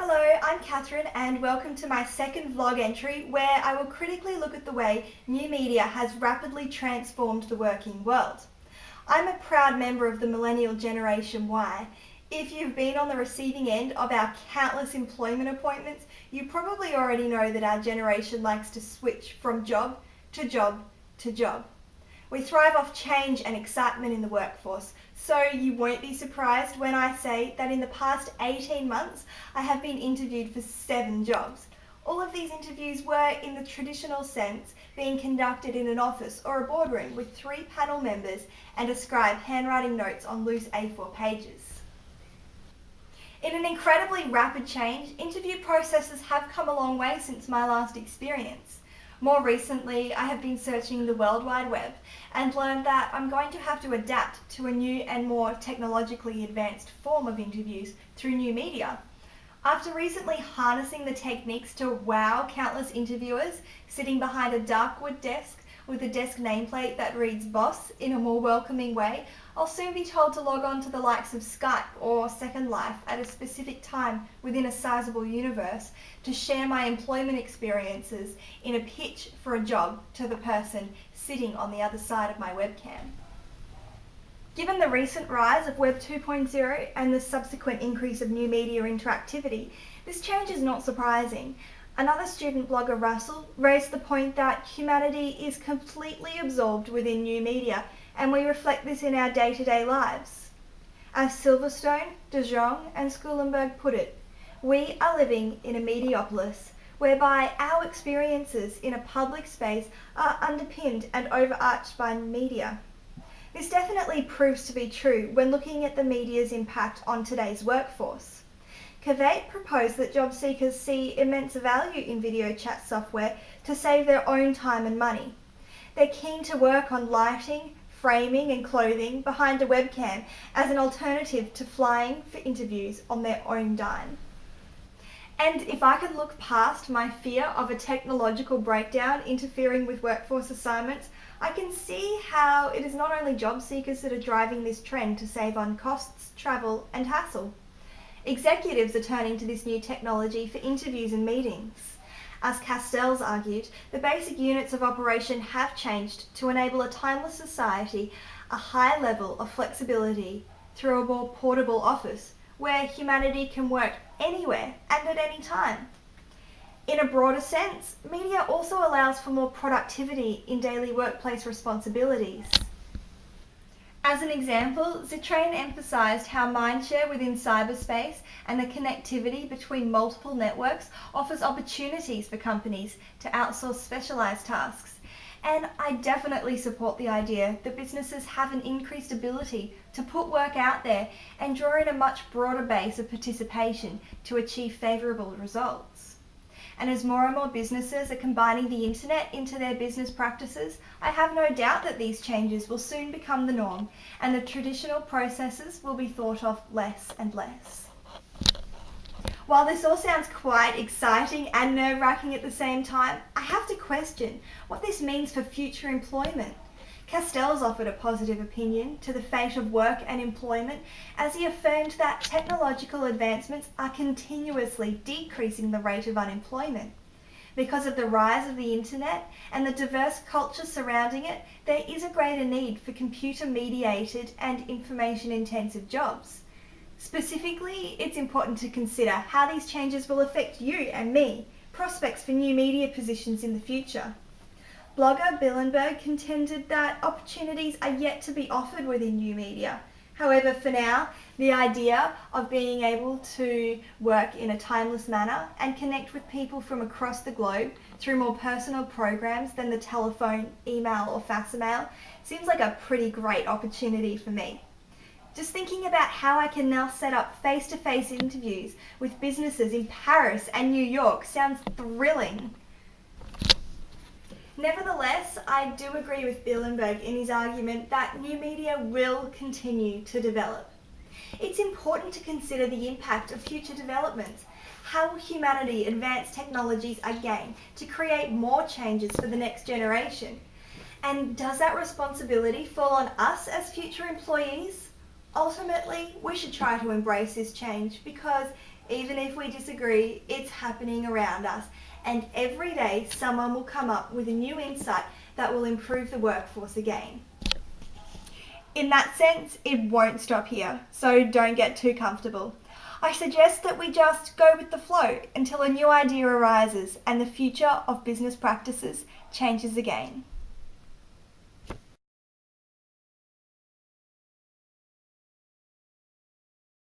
Hello, I'm Catherine and welcome to my second vlog entry where I will critically look at the way new media has rapidly transformed the working world. I'm a proud member of the millennial Generation Y. If you've been on the receiving end of our countless employment appointments, you probably already know that our generation likes to switch from job to job to job. We thrive off change and excitement in the workforce, so you won't be surprised when I say that in the past 18 months I have been interviewed for 7 jobs. All of these interviews were, in the traditional sense, being conducted in an office or a boardroom with 3 panel members and a scribe handwriting notes on loose A4 pages. In an incredibly rapid change, interview processes have come a long way since my last experience. More recently, I have been searching the World Wide Web and learned that I'm going to have to adapt to a new and more technologically advanced form of interviews through new media. After recently harnessing the techniques to wow countless interviewers sitting behind a dark wood desk with a desk nameplate that reads "Boss" in a more welcoming way, I'll soon be told to log on to the likes of Skype or Second Life at a specific time within a sizable universe to share my employment experiences in a pitch for a job to the person sitting on the other side of my webcam. Given the recent rise of Web 2.0 and the subsequent increase of new media interactivity, this change is not surprising. Another student blogger, Russell, raised the point that humanity is completely absorbed within new media, and we reflect this in our day-to-day lives. As Silverstone, De Jong and Schulenberg put it, we are living in a mediopolis whereby our experiences in a public space are underpinned and overarched by media. This definitely proves to be true when looking at the media's impact on today's workforce. KCB206 proposed that job seekers see immense value in video chat software to save their own time and money. They're keen to work on lighting, framing and clothing behind a webcam as an alternative to flying for interviews on their own dime. And if I could look past my fear of a technological breakdown interfering with workforce assignments, I can see how it is not only job seekers that are driving this trend to save on costs, travel and hassle. Executives are turning to this new technology for interviews and meetings. As Castells argued, the basic units of operation have changed to enable a timeless society a high level of flexibility through a more portable office where humanity can work anywhere and at any time. In a broader sense, media also allows for more productivity in daily workplace responsibilities. As an example, Zitrain emphasised how mindshare within cyberspace and the connectivity between multiple networks offers opportunities for companies to outsource specialised tasks. And I definitely support the idea that businesses have an increased ability to put work out there and draw in a much broader base of participation to achieve favourable results. And as more and more businesses are combining the internet into their business practices, I have no doubt that these changes will soon become the norm and the traditional processes will be thought of less and less. While this all sounds quite exciting and nerve-wracking at the same time, I have to question what this means for future employment. Castells offered a positive opinion to the fate of work and employment as he affirmed that technological advancements are continuously decreasing the rate of unemployment. Because of the rise of the internet and the diverse culture surrounding it, there is a greater need for computer-mediated and information-intensive jobs. Specifically, it's important to consider how these changes will affect you and me, prospects for new media positions in the future. Blogger Billenberg contended that opportunities are yet to be offered within new media. However, for now, the idea of being able to work in a timeless manner and connect with people from across the globe through more personal programs than the telephone, email or facsimile seems like a pretty great opportunity for me. Just thinking about how I can now set up face-to-face interviews with businesses in Paris and New York sounds thrilling. Nevertheless, I do agree with Billenberg in his argument that new media will continue to develop. It's important to consider the impact of future developments. How will humanity advance technologies again to create more changes for the next generation? And does that responsibility fall on us as future employees? Ultimately, we should try to embrace this change because Even if we disagree, it's happening around us, and every day someone will come up with a new insight that will improve the workforce again. In that sense, it won't stop here, so don't get too comfortable. I suggest that we just go with the flow until a new idea arises and the future of business practices changes again.